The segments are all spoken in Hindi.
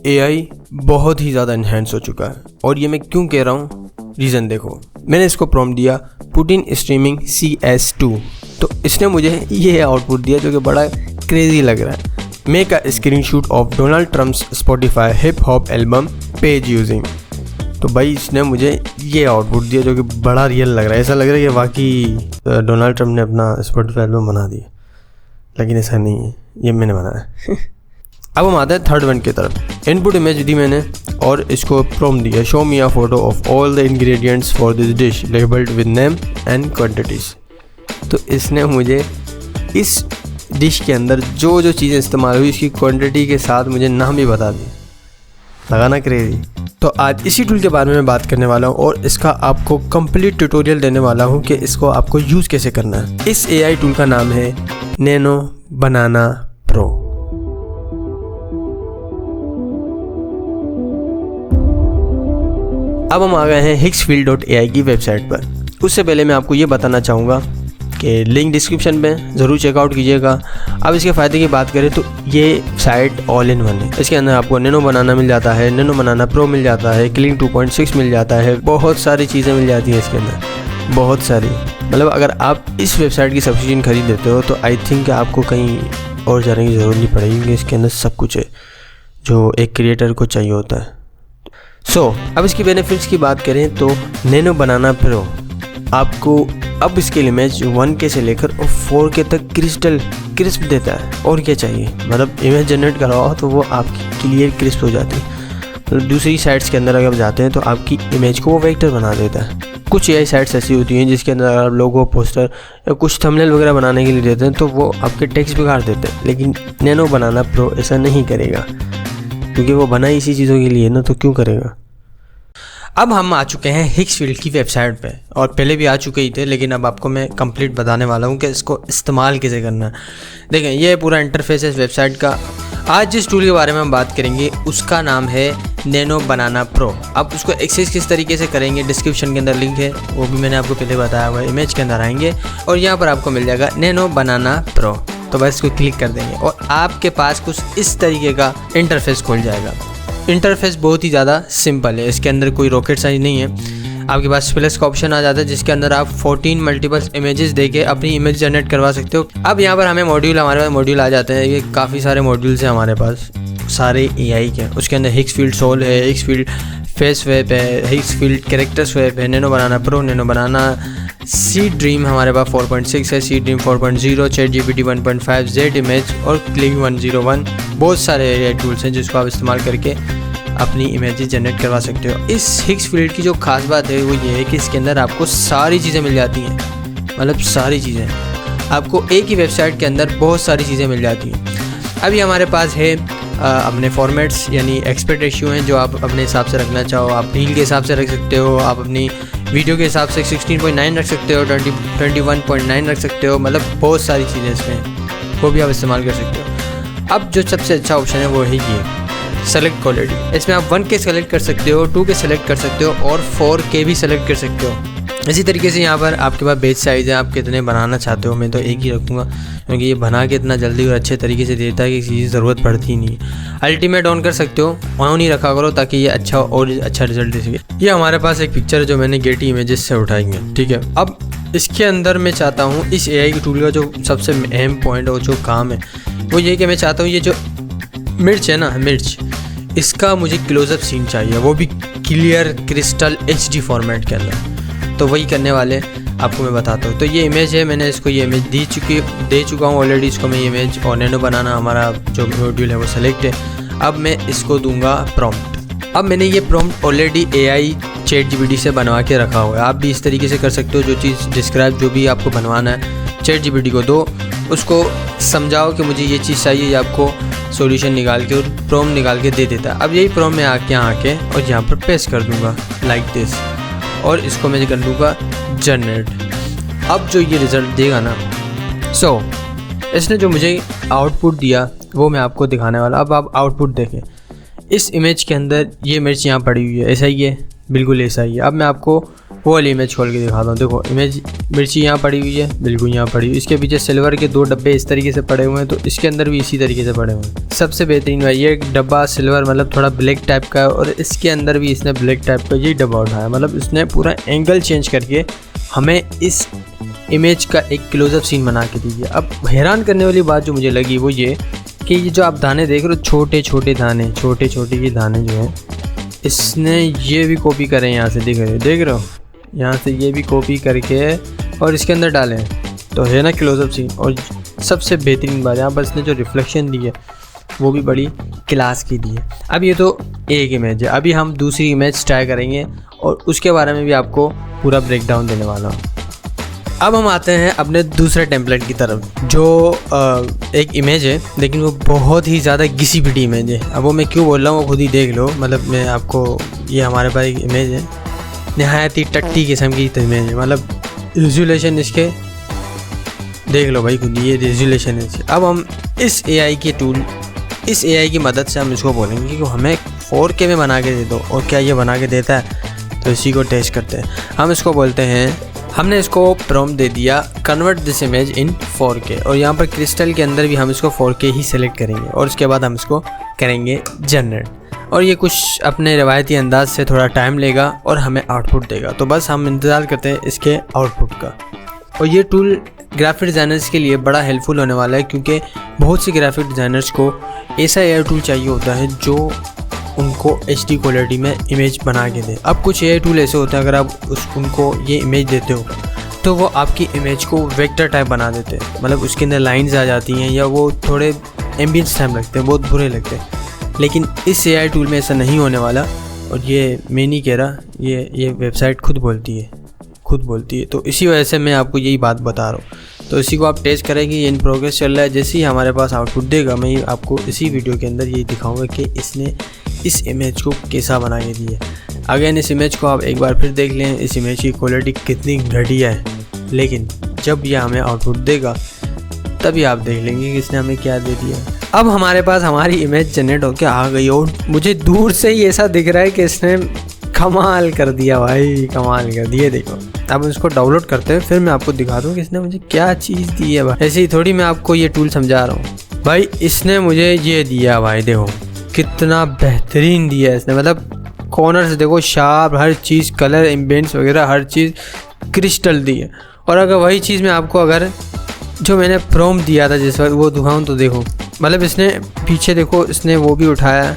एआई बहुत ही ज़्यादा इन्हेंस हो चुका है। और ये मैं क्यों कह रहा हूँ, रीज़न देखो। मैंने इसको प्रॉम्प्ट दिया पुटिन स्ट्रीमिंग CS2, तो इसने मुझे ये आउटपुट दिया जो कि बड़ा क्रेजी लग रहा है। Make a screenshot of Donald Trump's Spotify hip hop album page using. तो भाई इसने मुझे ये आउटपुट दिया जो कि बड़ा रियल लग रहा है। ऐसा लग रहा है कि वाकई डोनाल्ड ट्रम्प ने अपना स्पॉटिफाई एल्बम बना दिया, लेकिन ऐसा नहीं है, ये मैंने बनाया। अब हम आते हैं थर्ड वन की तरफ। इनपुट इमेज दी मैंने और इसको प्रॉम्प्ट दिया show me a photo of all the ingredients for this dish labelled with name and quantities. तो इसने मुझे इस डिश के अंदर जो जो चीज़ें इस्तेमाल हुई इसकी क्वांटिटी के साथ मुझे नाम भी बता दी। लगाना क्रेजी। तो आज इसी टूल के बारे में बात करने वाला हूँ और इसका आपको कंप्लीट ट्यूटोरियल देने वाला हूँ कि इसको आपको यूज़ कैसे करना है। इस AI टूल का नाम है नैनो बनाना प्रो। अब हम आ गए हैं hicksfield.ai की वेबसाइट पर। उससे पहले मैं आपको ये बताना चाहूँगा कि लिंक डिस्क्रिप्शन में ज़रूर चेकआउट कीजिएगा। अब इसके फ़ायदे की बात करें तो ये साइट ऑल इन वन है। इसके अंदर आपको नैनो बनाना मिल जाता है, नैनो बनाना प्रो मिल जाता है, क्लीन 2.6 मिल जाता है, बहुत सारी चीज़ें मिल जाती हैं इसके अंदर, बहुत सारी। मतलब अगर आप इस वेबसाइट की सब्सक्रिप्शन खरीद लेते हो तो आई थिंक आपको कहीं और जाने की ज़रूरत नहीं पड़ेगी, क्योंकि इसके अंदर सब कुछ है जो एक क्रिएटर को चाहिए होता है। अब इसकी बेनिफिट्स की बात करें तो नैनो बनाना प्रो आपको अब इसके इमेज 1K से लेकर 4K तक क्रिस्प देता है। और क्या चाहिए, मतलब इमेज जनरेट करवाओ तो वो आपकी क्लियर क्रिस्प हो जाती है। मतलब दूसरी साइट्स के अंदर अगर आप जाते हैं तो आपकी इमेज को वो वेक्टर बना देता है। कुछ AI साइट्स ऐसी होती हैं जिसके अंदर आप लोगो, पोस्टर या कुछ थंबनेल वगैरह बनाने के लिए देते हैं तो वो आपके टेक्स्ट बिगाड़ देते हैं। लेकिन नैनो बनाना प्रो ऐसा नहीं करेगा, क्योंकि वो बना इसी चीज़ों के लिए ना, तो क्यों करेगा। अब हम आ चुके हैं हिक्सफील्ड की वेबसाइट पे, और पहले भी आ चुके ही थे, लेकिन अब आपको मैं कंप्लीट बताने वाला हूँ कि इसको इस्तेमाल कैसे करना है। देखें, ये पूरा इंटरफेस है इस वेबसाइट का। आज जिस टूल के बारे में हम बात करेंगे उसका नाम है नैनो बनाना प्रो। अब उसको एक्सेस किस तरीके से करेंगे, डिस्क्रिप्शन के अंदर लिंक है, वो भी मैंने आपको पहले बताया हुआ है। इमेज के अंदर आएंगे और यहाँ पर आपको मिल जाएगा नैनो बनाना प्रो। तो बस इसको क्लिक कर देंगे और आपके पास कुछ इस तरीके का इंटरफेस खुल जाएगा। इंटरफेस बहुत ही ज़्यादा सिंपल है, इसके अंदर कोई रॉकेट साइंस नहीं है। आपके पास प्लस का ऑप्शन आ जाता है जिसके अंदर आप 14 मल्टीपल इमेजेस देके अपनी इमेज जनरेट करवा सकते हो। अब यहाँ पर हमें हमारे पास मॉड्यूल आ जाते हैं। ये काफ़ी सारे मॉड्यूल्स हैं हमारे पास, सारे AI के। उसके अंदर हिक्सफील्ड सोल है, हिक्सफील्ड फेस वेब है, हिक्सफील्ड कैरेक्टर्स वेब है, नैनो बनाना प्रो, नैनो बनाना सीड ड्रीम हमारे पास 4.6 है, seed dream 4.0, ChatGPT 1.5, Z image और क्लिक 101। बहुत सारे AI टूल्स हैं जिसको आप इस्तेमाल करके अपनी इमेजेस जनरेट करवा सकते हो। इस हिक्सफील्ड की जो खास बात है वो ये है कि इसके अंदर आपको सारी चीज़ें मिल जाती हैं। मतलब सारी चीज़ें आपको एक ही वेबसाइट के अंदर बहुत सारी चीज़ें मिल जाती हैं। अभी हमारे पास है अपने फॉर्मेट्स, यानी एक्सपेक्ट रेशियो हैं जो आप अपने हिसाब से रखना चाहो। आप रील के हिसाब से रख सकते हो, आप अपनी वीडियो के हिसाब से 16.9 रख सकते हो, 21.9 रख सकते हो। मतलब बहुत सारी चीज़ें इसमें, वो भी आप इस्तेमाल कर सकते हो। अब जो सबसे अच्छा ऑप्शन है वो है ये सेलेक्ट क्वालिटी। इसमें आप 1K सेलेक्ट कर सकते हो, 2K सेलेक्ट कर सकते हो और 4K भी सेलेक्ट कर सकते हो। इसी तरीके से यहाँ पर आपके पास बेस साइज़ है, आप कितने बनाना चाहते हो। मैं तो एक ही रखूँगा क्योंकि ये बना के इतना जल्दी और अच्छे तरीके से देता है कि किसी की ज़रूरत पड़ती ही नहीं। अल्टीमेट ऑन कर सकते हो, ऑन ही रखा करो ताकि ये अच्छा और अच्छा रिजल्ट दे सके। ये हमारे पास एक पिक्चर है जो मैंने गेटी इमेजेस से उठाएंगे, ठीक है। अब इसके अंदर मैं चाहता हूँ इस AI की टूल का जो सबसे अहम पॉइंट और जो काम है वो ये कि मैं चाहता हूँ ये जो मिर्च है ना, मिर्च, इसका मुझे क्लोजअप सीन चाहिए, वो भी क्लियर क्रिस्टल HD फॉर्मेट के अंदर। तो वही करने वाले आपको मैं बताता हूँ। तो ये इमेज है, मैंने इसको ये इमेज दे चुका हूँ ऑलरेडी। इसको मैं इमेज और नैनो बनाना हमारा जो मॉड्यूल है वो सेलेक्ट है। अब मैं इसको दूंगा प्रॉम्प्ट। अब मैंने ये प्रॉम्प्ट ऑलरेडी AI ChatGPT से बनवा के रखा हुआ है। आप भी इस तरीके से कर सकते हो। जो चीज़ डिस्क्राइब जो भी आपको बनवाना है ChatGPT को दो, उसको समझाओ कि मुझे ये चीज़ चाहिए, ये आपको सॉल्यूशन निकाल के और प्रॉम्प्ट निकाल के दे देता है। अब यही प्रॉम्प्ट मैं आके और यहाँ पर पेस्ट कर दूँगा लाइक दिस, और इसको मैं कर दूँगा जनरेट। अब जो ये रिज़ल्ट देगा ना, इसने जो मुझे आउटपुट दिया वो मैं आपको दिखाने वाला। अब आप आउटपुट देखें, इस इमेज के अंदर ये मिर्च यहाँ पड़ी हुई है, ऐसा ही है, बिल्कुल ऐसा ही है। अब मैं आपको वो वाली इमेज खोल के दिखाता हूँ। देखो इमेज मिर्ची यहाँ पड़ी हुई है, बिल्कुल यहाँ पड़ी हुई। इसके पीछे सिल्वर के 2 डब्बे इस तरीके से पड़े हुए हैं, तो इसके अंदर भी इसी तरीके से पड़े हुए हैं। सबसे बेहतरीन भाई ये डब्बा सिल्वर मतलब थोड़ा ब्लैक टाइप का है, और इसके अंदर भी इसने ब्लैक टाइप का ये डब्बा उठाया। मतलब इसने पूरा एंगल चेंज करके हमें इस इमेज का एक क्लोजअप सीन बना के दी है। अब हैरान करने वाली बात जो मुझे लगी वो ये कि ये जो आप दाने देख रहे हो, छोटे छोटे दाने, छोटे छोटे ये दाने जो हैं, इसने ये भी कॉपी करें यहाँ से, देख रहे हो यहाँ से ये भी कॉपी करके और इसके अंदर डाले हैं। तो है ना क्लोजअप सीन। और सबसे बेहतरीन बात यहाँ पर इसने जो रिफ्लेक्शन दी है वो भी बड़ी क्लास की दी है। अब ये तो एक इमेज है, अभी हम दूसरी इमेज ट्राई करेंगे और उसके बारे में भी आपको पूरा ब्रेकडाउन देने वाला हूँ। अब हम आते हैं अपने दूसरे टेम्पलेट की तरफ, जो एक इमेज है लेकिन वो बहुत ही ज़्यादा घिसी पिटी इमेज है। अब वो मैं क्यों बोल रहा हूँ वो खुद ही देख लो। मतलब मैं आपको, ये हमारे पास एक इमेज है, नहायत ही टट्टी किस्म की इमेज है। मतलब रेजोल्यूशन इसके देख लो भाई खुद, ये रेजोल्यूशन है। अब हम इस AI की मदद से हम इसको बोलेंगे कि हमें 4K में बना के दे दो, और क्या ये बना के देता है, तो इसी को टेस्ट करते हैं। हम इसको बोलते हैं, हमने इसको प्रॉम्प्ट दे दिया convert this image in 4K, और यहाँ पर क्रिस्टल के अंदर भी हम इसको 4K ही सेलेक्ट करेंगे, और उसके बाद हम इसको करेंगे जनरेट। और ये कुछ अपने रवायती अंदाज से थोड़ा टाइम लेगा और हमें आउटपुट देगा। तो बस हम इंतज़ार करते हैं इसके आउटपुट का। और ये टूल ग्राफिक डिज़ाइनर्स के लिए बड़ा हेल्पफुल होने वाला है, क्योंकि बहुत सी ग्राफिक डिज़ाइनर्स को ऐसा AI टूल चाहिए होता है जो उनको HD क्वालिटी में इमेज बना के दे। अब कुछ AI टूल ऐसे होते हैं, अगर आप उनको ये इमेज देते हो तो वो आपकी इमेज को वेक्टर टाइप बना देते हैं। मतलब उसके अंदर लाइंस आ जाती हैं, या वो थोड़े एम्बियंस टाइम लगते हैं, बहुत बुरे लगते हैं। लेकिन इस AI टूल में ऐसा नहीं होने वाला, और ये मैं नहीं कह रहा, ये वेबसाइट खुद बोलती है। तो इसी वजह से मैं आपको यही बात बता रहा हूँ। तो इसी को आप टेस्ट करें कि ये इन प्रोग्रेस चल रहा है। जैसे ही हमारे पास आउटपुट देगा, मैं आपको इसी वीडियो के अंदर यही दिखाऊंगा कि इसने इस इमेज को कैसा बना के दिया। अगेन इस इमेज को आप एक बार फिर देख लें, इस इमेज की क्वालिटी कितनी घटिया है, लेकिन जब यह हमें आउटपुट देगा तभी आप देख लेंगे कि इसने हमें क्या दे दिया। अब हमारे पास हमारी इमेज जनरेट होकर आ गई, और मुझे दूर से ही ऐसा दिख रहा है कि इसने कमाल कर दिया भाई, कमाल कर दिया। देखो अब इसको डाउनलोड करते हैं, फिर मैं आपको दिखा दूँ कि इसने मुझे क्या चीज़ दी है भाई। ऐसे ही थोड़ी मैं आपको ये टूल समझा रहा हूँ भाई, इसने मुझे ये दिया भाई। देखो कितना बेहतरीन दिया है इसने। मतलब कॉर्नर से देखो शार्प, हर चीज़, कलर, एम्बियंस वगैरह हर चीज़ क्रिस्टल दी है। और अगर वही चीज़ मैं आपको अगर जो मैंने प्रॉम्प्ट दिया था जिस वक्त वो दिखाऊँ, तो देखो मतलब इसने पीछे देखो, इसने वो भी उठाया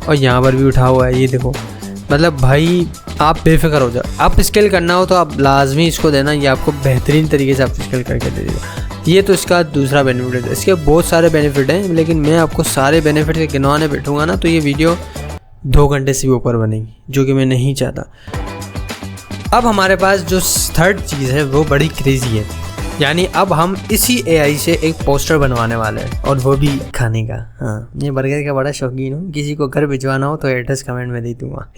और यहाँ पर भी उठा हुआ है, ये देखो। मतलब भाई आप बेफिक्र हो जाओ, आप स्केल करना हो तो आप लाजमी इसको देना, ये आपको बेहतरीन तरीके से आप स्केल करके दे देगा। ये तो इसका दूसरा बेनिफिट है। इसके बहुत सारे बेनिफिट हैं, लेकिन मैं आपको सारे बेनिफिट के गिनवाने बैठूंगा ना तो ये वीडियो 2 घंटे से भी ऊपर बनेगी, जो कि मैं नहीं चाहता। अब हमारे पास जो थर्ड चीज़ है वो बड़ी क्रेजी है, यानी अब हम इसी AI से एक पोस्टर बनवाने वाले हैं, और वो भी खाने का। हाँ, मैं बर्गर का बड़ा शौकीन हूँ, किसी को घर भिजवाना हो तो एड्रेस कमेंट में दे दूँगा।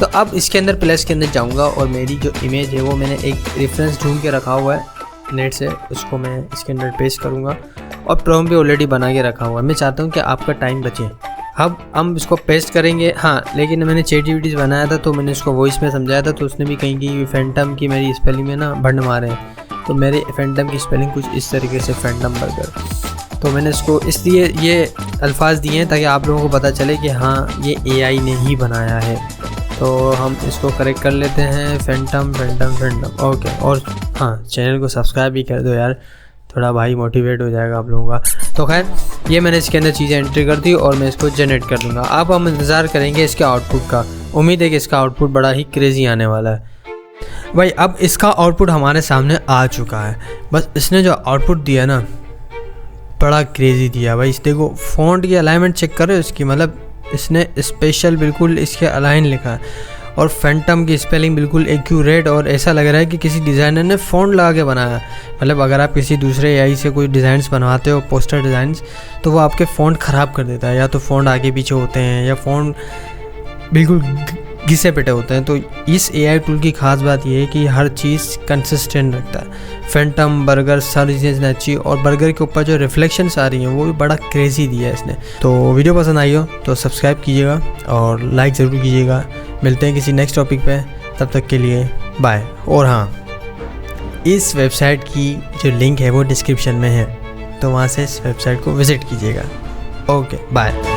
तो अब इसके अंदर प्लस के अंदर जाऊँगा, और मेरी जो इमेज है वो मैंने एक रेफरेंस ढूंढ के रखा हुआ है नेट से, उसको मैं इसके अंदर पेस्ट करूँगा, और प्रॉम्प्ट भी ऑलरेडी बना के रखा हुआ है। मैं चाहता हूँ कि आपका टाइम बचे। अब हम इसको पेस्ट करेंगे। हाँ, लेकिन मैंने ChatGPT बनाया था तो मैंने उसको वॉइस में समझाया था, तो उसने भी कहीं की फैंटम की मेरी स्पेलिंग में ना भंड मारे हैं। तो मेरे फैंटम की स्पेलिंग कुछ इस तरीके से, फैंटम बर्गर। तो मैंने इसको इसलिए ये अल्फाज दिए हैं ताकि आप लोगों को पता चले कि हाँ ये AI ने ही बनाया है। तो हम इसको करेक्ट कर लेते हैं, फैंटम। ओके, और हाँ चैनल को सब्सक्राइब भी कर दो यार, थोड़ा भाई मोटिवेट हो जाएगा आप लोगों का। तो खैर ये मैंने इसके अंदर चीज़ें एंट्री कर दी और मैं इसको जनरेट कर दूँगा। अब हम इंतज़ार करेंगे इसके आउटपुट का। उम्मीद है कि इसका आउटपुट बड़ा ही क्रेजी आने वाला है भाई। अब इसका आउटपुट हमारे सामने आ चुका है। बस इसने जो आउटपुट दिया ना, बड़ा क्रेजी दिया भाई। इस देखो फ़ॉन्ट की अलाइनमेंट चेक करो इसकी, मतलब इसने स्पेशल बिल्कुल इसके अलाइन लिखा है, और फैंटम की स्पेलिंग बिल्कुल एक्यूरेट, और ऐसा लग रहा है कि किसी डिज़ाइनर ने फ़ॉन्ट लगा के बनाया। मतलब अगर आप किसी दूसरे AI से कोई डिज़ाइंस बनवाते हो, पोस्टर डिज़ाइंस, तो वो आपके फ़ॉन्ट ख़राब कर देता है, या तो फ़ॉन्ट आगे पीछे होते हैं, या फ़ॉन्ट बिल्कुल घिसे पिटे होते हैं। तो इस AI टूल की ख़ास बात यह है कि हर चीज़ कंसिस्टेंट रखता है। फैंटम, बर्गर, सारी चीज़ें अच्छी, और बर्गर के ऊपर जो रिफ्लेक्शंस आ रही हैं वो भी बड़ा क्रेजी दिया है इसने। तो वीडियो पसंद आई हो तो सब्सक्राइब कीजिएगा और लाइक ज़रूर कीजिएगा। मिलते हैं किसी नेक्स्ट टॉपिक पे, तब तक के लिए बाय। और हाँ, इस वेबसाइट की जो लिंक है वो डिस्क्रिप्शन में है, तो वहाँ से इस वेबसाइट को विज़िट कीजिएगा। Okay bye.